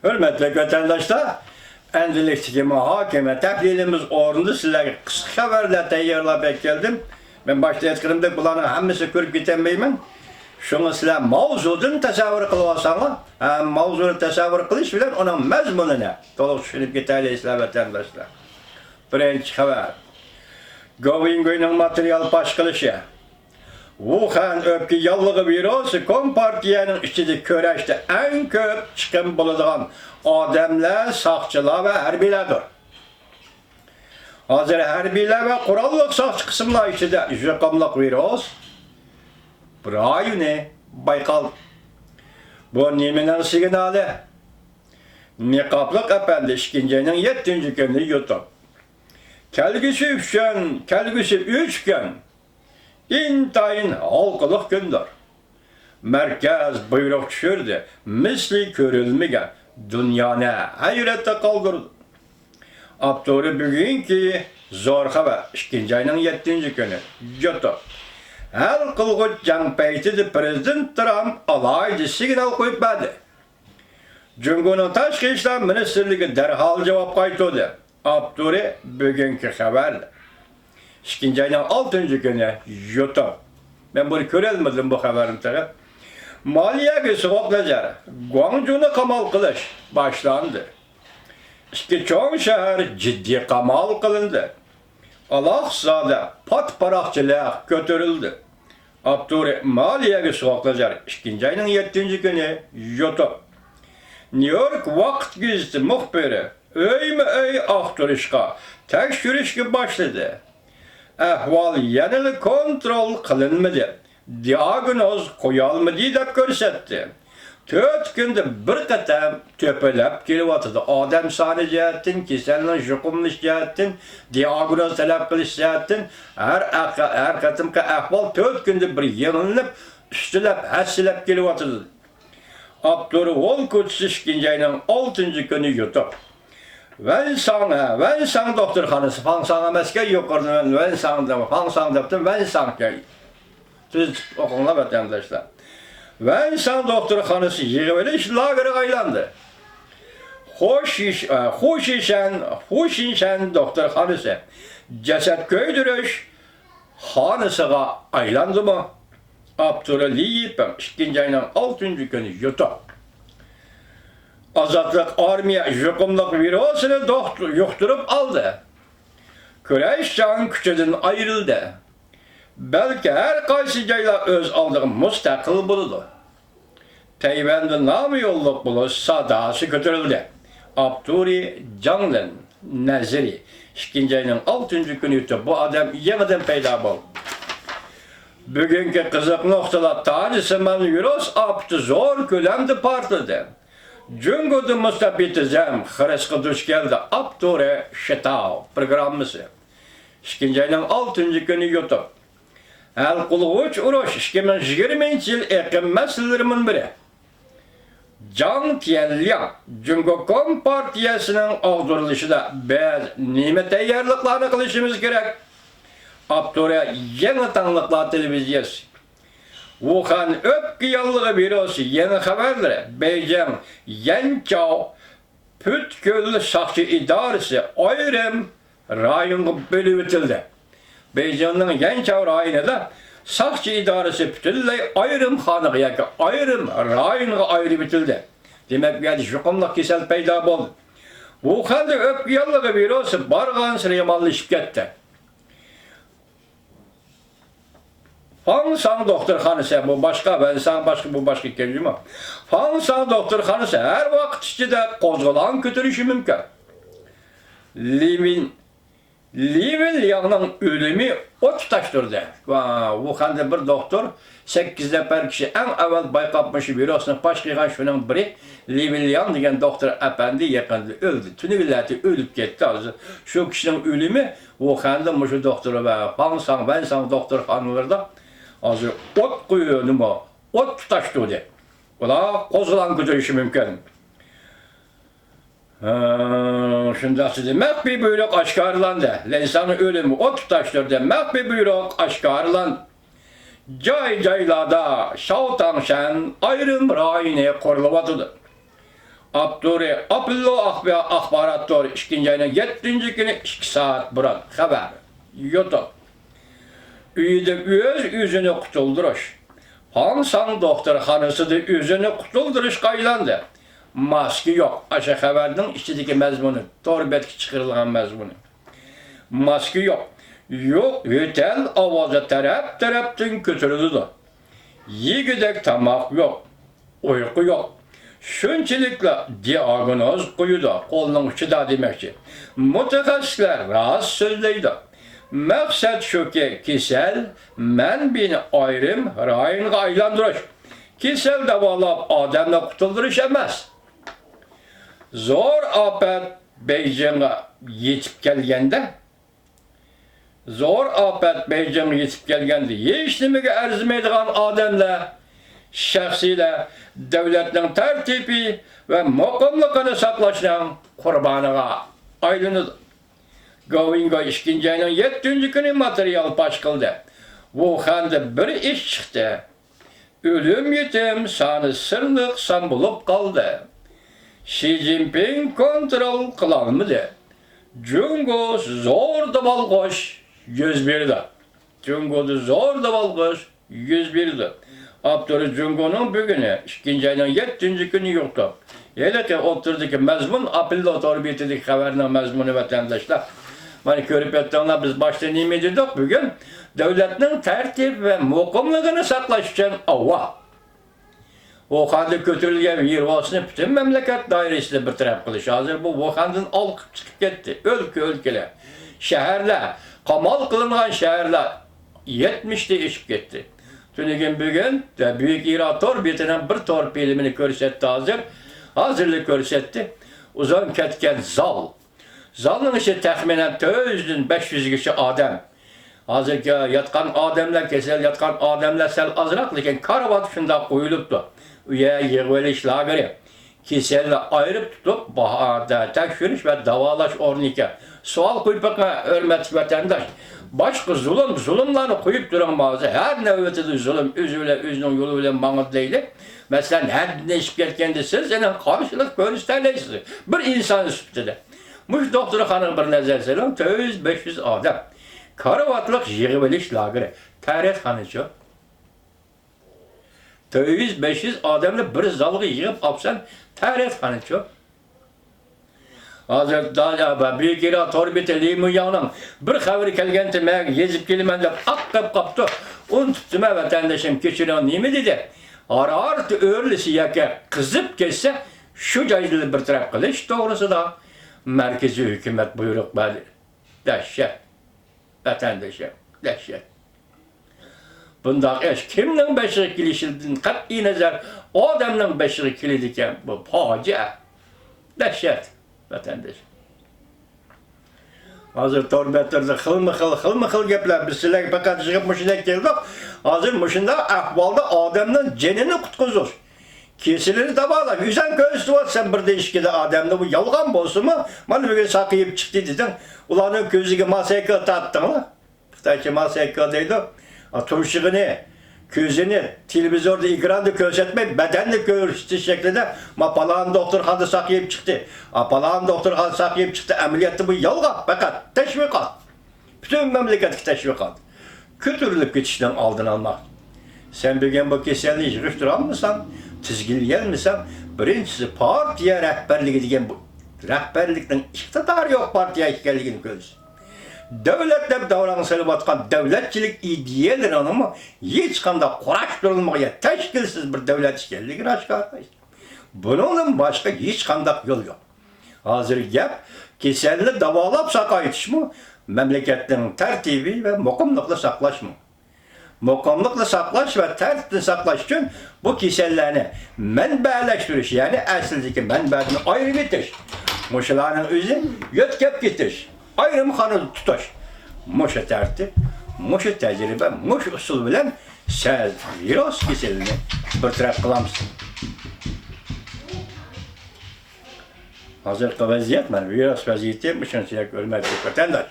Hürmetli vatandaşlar, endilikçi muhakeme tahlilimiz orunda sizlerge kısa haberler tayyorlab geldim. Ben başta etkirimde bularning hammasi ko'rib ketenmeyman. Şunu sizler mavzudan tasavvur qilib olsanlar, mavzuni tasavvur qilish bilan uning mazmunini to'liq tushunib ketaylik vatandaşlar. Birinchi xabar. Govingo'ning material pash qilishi. Wuhan öpki yallığı virusu Kompartiyanın içinde köreşte en köp çıkım bulunduğun adamlar, sakçılar ve herbilerdir. Hazır herbiler ve kurallık sakçı kısımlar içinde jukamlık virüs bir ayını Baykal. Bu neminin signali Niqablık efendi işkencenin 7. günü YouTube. Kelgisi 3 gün İntayın halkılık gündür. Merkez buyruk düşürdü. Misli körülmegen dünyanı hayrette kaldırdı. Abdurı bugünkü zor haber. 2. ayının 7. günü. YouTube. Her kılgıt can peytidi Prezident Trump alaycı signal koyup verdi. Cumhur'un Taşkı İşler Ministerliği derhal cevap kayıtladı. Abdurı bugünkü haberdi. 2. ayının 6. günü YouTube. Ben bunu görelmedim bu haberin tarafı. Maliye soğuklar Guangzhou'nu kamal kılış başlandı. İki çoğun şehir ciddi kamal kılındı. Al-Aqsa'da patparakçılığa götürüldü. Abdurri Maliye soğuklar 2. ayının 7. günü YouTube. New York Vakt Gizli muhbiri öy aktarışka tekşürüşki başladı. Ahval yanılı kontrol kılınmadı. Diagnoz koyalmadı dep görsetti. 4 günde bir qatam töpelep kelyapti. Adam sani jihatdan, kasalning yuqumlish jihatdan, diagnoz talab qilish jihatdan her qatimki ahvol 4 günde bir yenilinib, ustilab, hassilab kelyapti. Abdurri Volko'si 2. ayının 6. günü YouTube. Ben sana doktorxanası, Fangsang emasga yuqoridan Fangsang debdim, Fangsangga. Siz oqinglar vatandaşlar. Fangsang doktorxanası yig'ilish lageri aylandı. Xo'shishan doktorxanası jasad ko'ydirish xonasiga aylandimi? Abduraliyev 2. ayının 6. günü YouTube. Azadlık armiya yuqumluq virüsünü yuqtirib aldı. Kuraysh can küçüden ayrıldı. Belki her qaysi joylar öz aldığı mustaqil buldu. Tayvan'da namı yolluk buluş sadası götürüldü. Abdurri Canlan Naziri 2. ayının 6. günü bu adam yeniden peyda oldu. Bugünkü kızık noktalar tanesinden virüs aptı zor kölemde partladı. Cungu'da müstabitizem hırıskı duş geldi. Abdurri Şetav programımızı. 2. ayının 6. günü YouTube. El kuluğuç uruş 2020 yıl ekim meselelerimin biri. Can Tianliang, Cungu Kompartiyasının aldırılışı da biz nimet tayarlıklarını kılışımız gerek. Abdurri yeni tanlıklar televizyası. Wuhan öpki yallığı virüsü yeni haberleri. Beijing Yanqiao Pütkül Sakçı İdaresi ayrım rayonu bölüp bitildi. Beijing'in Yanqiao rayonunda Sakçı İdaresi bütünley ayrım hanığı yoki ayrım rayonuna ayrı bitildi. Demek yani yuqumluq kesel paydo bo'ldi. Wuhan'da öpki yallığı virüsü barğansıra yomonlashib ketdi. Fangsang doktorxanası bu başka, bu başka kelime. Fangsang doktorxanası her vaqt ichida qo'zg'olon ko'tarishi mumkin. Livin Liang'ning ölümü o't tutashtirdi. Wuhan'da bir doktor 8 nafar kishi eng avval bayqabmış virusni pash qilgan shuning biri Livin Liang degan doktor efendi yaqinda o'ldi. Tuni villati o'lib ketdi hozir. Shu kishining o'limi Wuhan'da mushu doktor va Fangsang doktorxonalarida hozir ot qo'yuyor nima? Ot tutashtirdi. Ular qo'zg'olon ko'tarishi mumkin. Şundası demek bir buyruk aşkarlandı. İnsanın ölümü ot tutashtirdi. Demek buyruk aşkarlandı. Joy-joylarda Shao Tangshan ayrım rayoni qurilyapti. Abduri Apollo Akbarat Doğru 2. ayının 7. günü 2 saat buran haber. YouTube. Üyde öz yüzünü kutulduruş. Hansan doktorxanası da yüzünü kutulduruş kaylandı. Maske yok. Aşağı haberinin içindeki mezmunu. Doğru betki çıkarılan mezmunu. Maske yok. Yok, yütel avazı terapten götürüldü de. Yigidek tamak yok. Uyku yok. Şunçilikle diagnoz koyudu. Kolunun uçuda demekçi. Mütehassisler rahat sözleydi. Maksat şu ki kisel, men beni ayrım, rayın aylandırış. Kisel davalap adamla kutulduruş emez. Zor afet Beycan'a yetip gelgende, yetip gelgende, yeşlimige erzmeydiğen adamla, şahsiyle, devletin tertibi ve makamlıkını saklaşan kurbanıga aylınıdır. Govinga 2. ayının 7. günü materyal başkıldı. Wuhan'da bir iş çıktı. Ölüm yetim sanı sırlık san bulup kaldı. Xi Jinping kontrol kılanmadı. Jungo zor da balgoş 101'de. Jungo'da zor da balgoş 101'de. Abdurrahman Jungo'nun bugünü 2. ayının 7. günü yoktu. Hele ki oturdaki mezmun, apilli otorbiyetedeki haberinin mezmunu vatandaşlar. Hani görüp ettiğinde biz başta nimet dedik bugün devletin tertip ve mukamlığını saklaşacağın Allah. Wuhan'da götürülgen virüsünü bütün memleket dairesiyle bir taraf kılış. Hazır bu Wuhan'dan alıp çıkıp gitti. Ülkeler, şehirler, kamal kılınan şehirler 70'te işip gitti. Tünügün bugün de büyük İran torbiyetinden bir torpilimini görsetti hazırlık görsetti. Uzun ketken zal. Zalın içi təxminən 400-500 kişi adam. Hazır ki yatkan adamlar, kesel yatkan adamlar sel azraq, lekin karavat şunda koyulubdu. Üye yığveliş lageri. Keselle ayrıp tutup bahada tekşürüş ve davalaş ornike. Sual koyup bakma hürmetli vatandaş. Başka zulümlerini koyup duran bazı. Her növbetinde zulüm, üzünün yolu ile manıt değil. Mesela her işip gelkendi siz, senin karşılık görüşlerleysiniz. Bir insan üstüde. Muş doktorxanın bir nəzər selam, 400-500 adam. Karavatlık yığıveliş lageri. Tərəfxanıcı. 400-500 adamla bir zalığı yığıp apsan, tərəfxanıcı. Hazır daha büyük İran torbeti Limuyan'ın bir xəberi kelgenti mən yezip kelimən deyip akkap kaptı. Onu tuttum vatandaşım keçiren neymi dedi? Ara öğrülüsü yaka kızıp geçse şu caydılı bir taraf kılış doğrusu da. Merkezi hükümet buyruk verdi. Dehşet. Vatandaşa. Dehşet. Bunda eş kimden beşeri kilişildiğini kat'i nazar o adamdan beşeri kilidiyken bu facia. Dehşet. Vatandaş. Hazır torbetlerinde xılmı xıl gepler. Biz sizler fakat çıkıp muşuna geldik. Hazır muşunda ahvalda adamdan cenini kutkuzur. Kesileri tabağla, yüzen köylüsü var sen bir değişkide adamda bu yalgan bolsun mu? Bana bir gün sakıyıp çıktı dedin. Ulanın közüge masaya tattın mı? Kıtayki masaya deydi. Turşuğunu, közünü, televizorda ekranda gözetmeyi, bedenle görüştü şeklinde. Ma palağın doktorxanada sakıyıp çıktı. Palağın doktorxanada sakıyıp çıktı. Emeliyatta bu yalgan fakat teşvikat. Bütün memleketki teşvikat. Kötürülüp geçişten aldın almak. Sen bir gün bu keselliği yığıştıran mısın? Tizgilyen misin? Birincisi partiye rehberliği diyen bu. Rehberlikten iktidar yok partiye işgalliğini görürsün. Devletle davranışları batkan devletçilik ideyedir ama hiç kanda kuraştırılmaya teşkilsiz bir devlet işgalliğini aşkartmayız. Bunun başka hiç kandak yol yok. Hazır gep keselliği davalap sakayıtış mı? Memleketin tertibi ve mukamlıkla saklaşma. Mukamlıkla saklaş ve tertipli saklaş için bu kisellerini menbeleştiriş yani eslindeki menbeğini ayrı bitiş. Muşaların özü yötkep gitiş. Ayrım kanı tutuş. Muşa tertip, muşa tecrübe, muş usul bilen sen virüs kiselini bir taraf kılamsın. Hazır vaziyet var, virüs vaziyeti yapmışsın size görmek vatandaş.